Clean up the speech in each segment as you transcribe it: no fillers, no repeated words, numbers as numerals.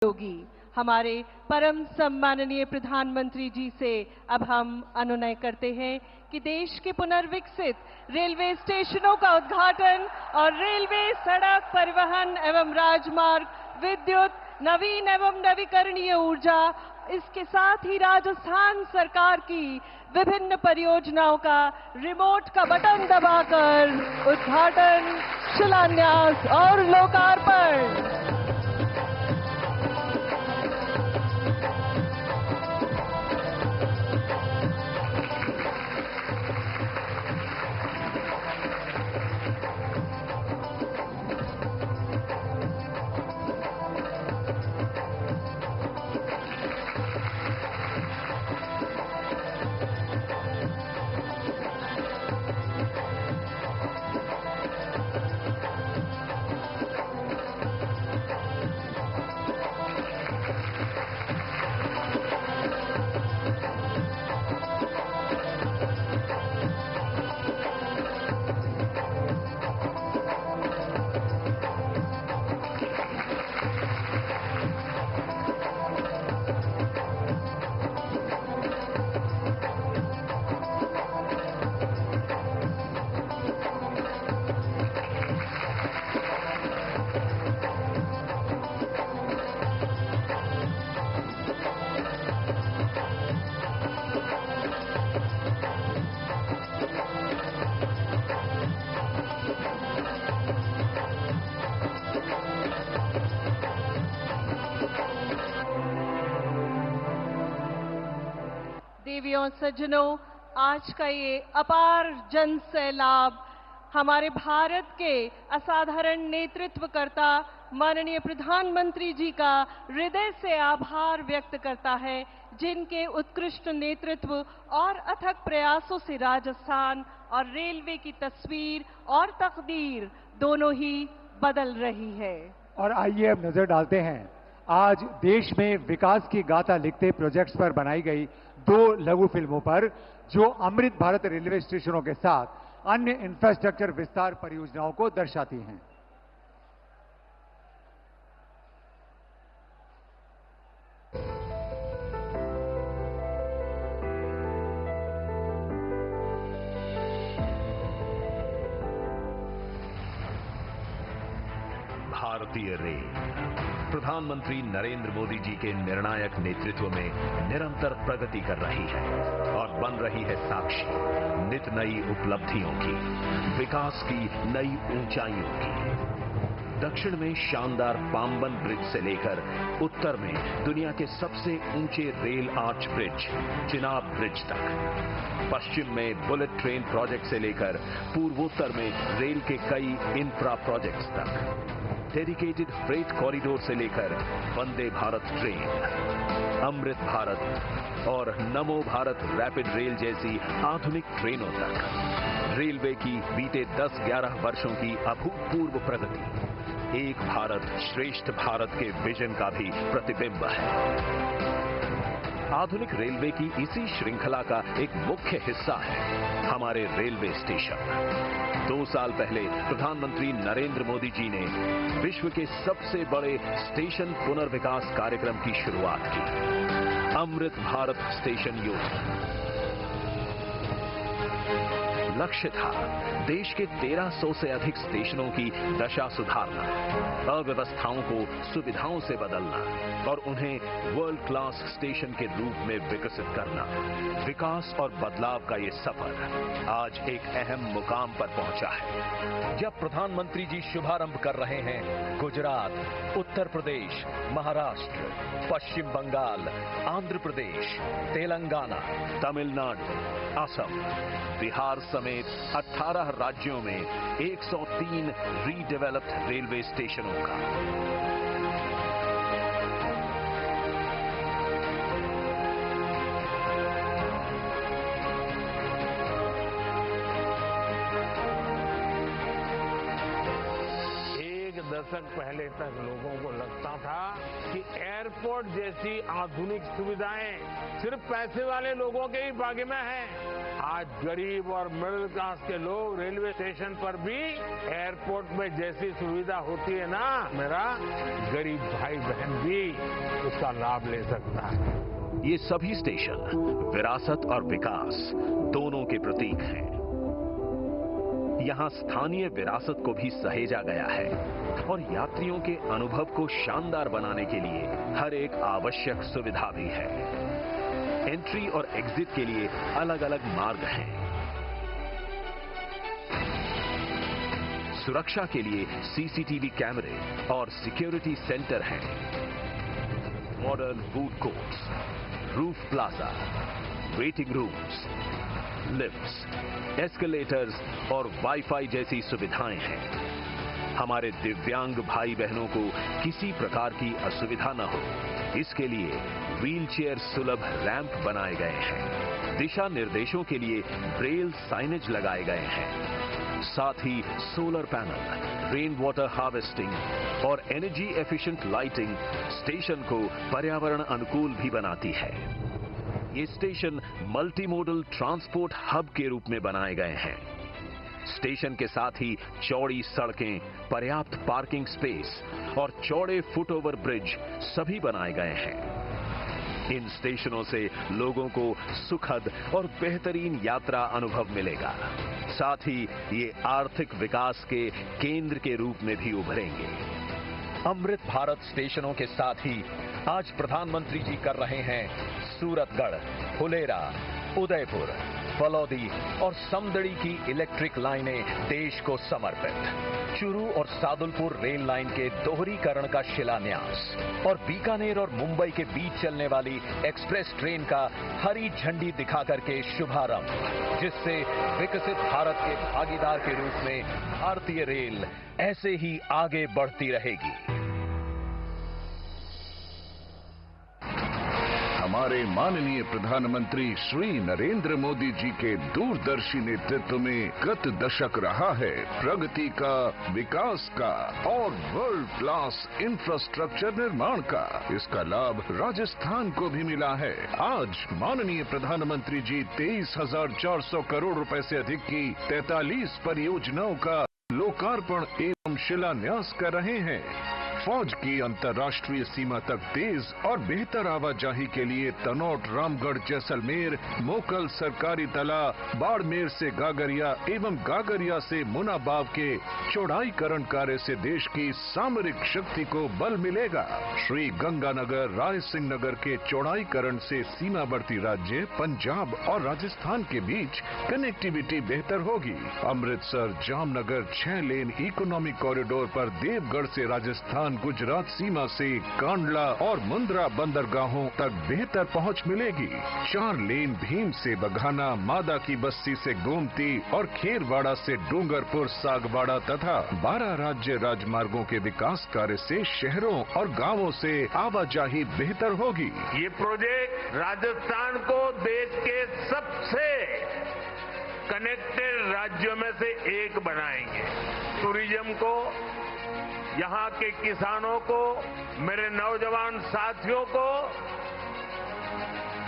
योगी हमारे परम सम्माननीय प्रधानमंत्री जी से अब हम अनुनय करते हैं कि देश के पुनर्विकसित रेलवे स्टेशनों का उद्घाटन और रेलवे, सड़क परिवहन एवं राजमार्ग, विद्युत, नवीन एवं नवीकरणीय ऊर्जा, इसके साथ ही राजस्थान सरकार की विभिन्न परियोजनाओं का रिमोट का बटन दबाकर उद्घाटन, शिलान्यास और लोकार्पण। देवियों सज्जनों, आज का ये अपार जन सैलाब हमारे भारत के असाधारण नेतृत्वकर्ता माननीय प्रधानमंत्री जी का हृदय से आभार व्यक्त करता है, जिनके उत्कृष्ट नेतृत्व और अथक प्रयासों से राजस्थान और रेलवे की तस्वीर और तकदीर दोनों ही बदल रही है। और आइए अब नजर डालते हैं आज देश में विकास की गाथा लिखते प्रोजेक्ट्स पर बनाई गई 2 लघु फिल्मों पर, जो अमृत भारत रेलवे स्टेशनों के साथ अन्य इंफ्रास्ट्रक्चर विस्तार परियोजनाओं को दर्शाती हैं। भारतीय रेल प्रधानमंत्री नरेंद्र मोदी जी के निर्णायक नेतृत्व में निरंतर प्रगति कर रही है और बन रही है साक्षी नित नई उपलब्धियों की, विकास की नई ऊंचाइयों की। दक्षिण में शानदार पाम्बन ब्रिज से लेकर उत्तर में दुनिया के सबसे ऊंचे rail arch bridge Chenab bridge तक, पश्चिम में बुलेट ट्रेन प्रोजेक्ट से लेकर पूर्वोत्तर में रेल के कई इंफ्रा प्रोजेक्ट्स तक, डेडिकेटेड फ्रेट कॉरिडोर से लेकर वंदे भारत ट्रेन, अमृत भारत और नमो भारत रैपिड रेल जैसी आधुनिक ट्रेनों तक रेलवे की बीते 10-11 वर्षों की अभूतपूर्व प्रगति एक भारत श्रेष्ठ भारत के विजन का भी प्रतिबिंब है। आधुनिक रेलवे की इसी श्रृंखला का एक मुख्य हिस्सा है हमारे रेलवे स्टेशन। 2 साल पहले प्रधानमंत्री नरेंद्र मोदी जी ने विश्व के सबसे बड़े स्टेशन पुनर्विकास कार्यक्रम की शुरुआत की, अमृत भारत स्टेशन योजना। लक्ष्य था देश के 1300 से अधिक स्टेशनों की दशा सुधारना, अव्यवस्थाओं को सुविधाओं से बदलना और उन्हें वर्ल्ड क्लास स्टेशन के रूप में विकसित करना। विकास और बदलाव का ये सफर आज एक अहम मुकाम पर पहुंचा है, जब प्रधानमंत्री जी शुभारंभ कर रहे हैं गुजरात, उत्तर प्रदेश, महाराष्ट्र, पश्चिम बंगाल, आंध्र प्रदेश, तेलंगाना, तमिलनाडु, असम, बिहार समेत 18 राज्यों में 103 रीडेवलप्ड रेलवे स्टेशनों का। एक दशक पहले तक लोगों को लगता था कि एयरपोर्ट जैसी आधुनिक सुविधाएं सिर्फ पैसे वाले लोगों के ही भाग्य में हैं। आज गरीब और मिडिल क्लास के लोग रेलवे स्टेशन पर भी एयरपोर्ट में जैसी सुविधा होती है ना, मेरा गरीब भाई बहन भी उसका लाभ ले सकता है। ये सभी स्टेशन विरासत और विकास दोनों के प्रतीक हैं। यहाँ स्थानीय विरासत को भी सहेजा गया है और यात्रियों के अनुभव को शानदार बनाने के लिए हर एक आवश्यक सुविधा भी है। एंट्री और एग्जिट के लिए अलग अलग मार्ग हैं। सुरक्षा के लिए सीसीटीवी कैमरे और सिक्योरिटी सेंटर हैं। Modern food courts, roof plaza, waiting rooms, lifts, escalators और वाईफाई जैसी सुविधाएं हैं। हमारे दिव्यांग भाई बहनों को किसी प्रकार की असुविधा न हो, इसके लिए व्हीलचेयर सुलभ रैंप बनाए गए हैं। दिशा निर्देशों के लिए ब्रेल साइनेज लगाए गए हैं। साथ ही solar panel, rain water harvesting और एनर्जी एफिशिएंट लाइटिंग स्टेशन को पर्यावरण अनुकूल भी बनाती है। ये station multi modal transport hub के रूप में बनाए गए हैं। स्टेशन के साथ ही चौड़ी सड़कें, पर्याप्त पार्किंग स्पेस और चौड़े फुटओवर ब्रिज सभी बनाए गए हैं। इन स्टेशनों से लोगों को सुखद और बेहतरीन यात्रा अनुभव मिलेगा। साथ ही ये आर्थिक विकास के केंद्र के रूप में भी उभरेंगे। अमृत भारत स्टेशनों के साथ ही आज प्रधानमंत्री जी कर रहे हैं सूरतगढ़, फुलेरा, उदयपुर, फलौदी और समदड़ी की इलेक्ट्रिक लाइनें देश को समर्पित। चूरू और सादुलपुर रेल लाइन के दोहरीकरण का शिलान्यास और बीकानेर और मुंबई के बीच चलने वाली एक्सप्रेस ट्रेन का हरी झंडी दिखा करके शुभारंभ, जिससे विकसित भारत के भागीदार के रूप में भारतीय रेल ऐसे ही आगे बढ़ती रहेगी। हमारे माननीय प्रधानमंत्री श्री नरेंद्र मोदी जी के दूरदर्शी नेतृत्व में गत दशक रहा है प्रगति का, विकास का और वर्ल्ड क्लास इंफ्रास्ट्रक्चर निर्माण का। इसका लाभ राजस्थान को भी मिला है। आज माननीय प्रधानमंत्री जी 23,400 करोड़ रुपए से अधिक की 43 परियोजनाओं का लोकार्पण एवं शिलान्यास कर रहे हैं। फौज की अंतर्राष्ट्रीय सीमा तक तेज और बेहतर आवाजाही के लिए तनोट, रामगढ़, जैसलमेर, मोकल सरकारी तला, बाड़मेर से गागरिया एवं गागरिया से मुनाबाव के चौड़ाईकरण कार्य से देश की सामरिक शक्ति को बल मिलेगा। श्री गंगानगर, राय सिंह नगर के चौड़ाईकरण से सीमावर्ती राज्य पंजाब और राजस्थान के बीच कनेक्टिविटी बेहतर होगी। अमृतसर जामनगर 6 लेन इकोनॉमिक कॉरिडोर पर देवगढ़ से राजस्थान गुजरात सीमा से कांडला और मुंद्रा बंदरगाहों तक बेहतर पहुंच मिलेगी। 4 लेन भीम से बघाना, मादा की बस्ती से गोमती और खेरवाड़ा से डूंगरपुर सागवाड़ा तथा 12 राज्य राजमार्गों के विकास कार्य से शहरों और गांवों से आवाजाही बेहतर होगी। ये प्रोजेक्ट राजस्थान को देश के सबसे कनेक्टेड राज्यों में से एक बनाएंगे। टूरिज्म को, यहाँ के किसानों को, मेरे नौजवान साथियों को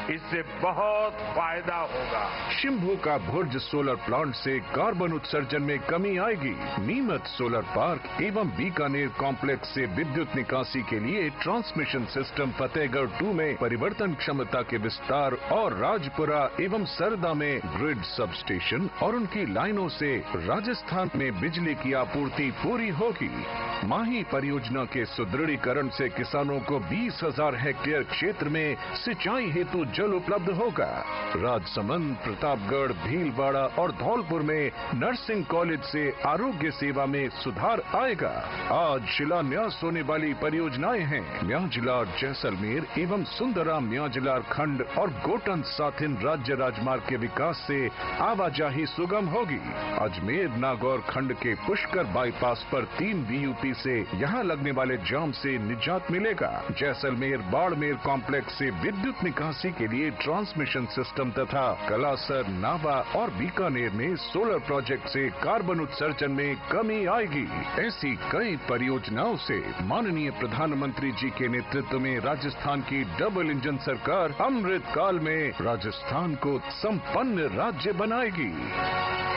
इससे बहुत फायदा होगा। शिम्भू का भुर्ज सोलर प्लांट से कार्बन उत्सर्जन में कमी आएगी। नीमच सोलर पार्क एवं बीकानेर कॉम्प्लेक्स से विद्युत निकासी के लिए ट्रांसमिशन सिस्टम फतेहगढ़ 2 में परिवर्तन क्षमता के विस्तार और राजपुरा एवं सरदा में ग्रिड सब स्टेशन और उनकी लाइनों से राजस्थान में बिजली की आपूर्ति पूरी होगी। माही परियोजना के सुदृढ़ीकरण से किसानों को 20,000 हेक्टेयर क्षेत्र में सिंचाई हेतु जल उपलब्ध होगा। राजसमंद, प्रतापगढ़, भीलवाड़ा और धौलपुर में नर्सिंग कॉलेज से आरोग्य सेवा में सुधार आएगा। आज शिलान्यास होने वाली परियोजनाएं हैं म्याजलार जैसलमेर एवं सुंदराम म्याजलार खंड और गोटन साथिन राज्य राजमार्ग के विकास से आवाजाही सुगम होगी। अजमेर नागौर खंड के पुष्कर बाईपास पर 3 BUP से यहाँ लगने वाले जाम से निजात मिलेगा। जैसलमेर बाड़मेर कॉम्प्लेक्स से विद्युत निकासी के लिए ट्रांसमिशन सिस्टम तथा कलासर, नावा और बीकानेर में सोलर प्रोजेक्ट से कार्बन उत्सर्जन में कमी आएगी। ऐसी कई परियोजनाओं से माननीय प्रधानमंत्री जी के नेतृत्व में राजस्थान की डबल इंजन सरकार अमृत काल में राजस्थान को संपन्न राज्य बनाएगी।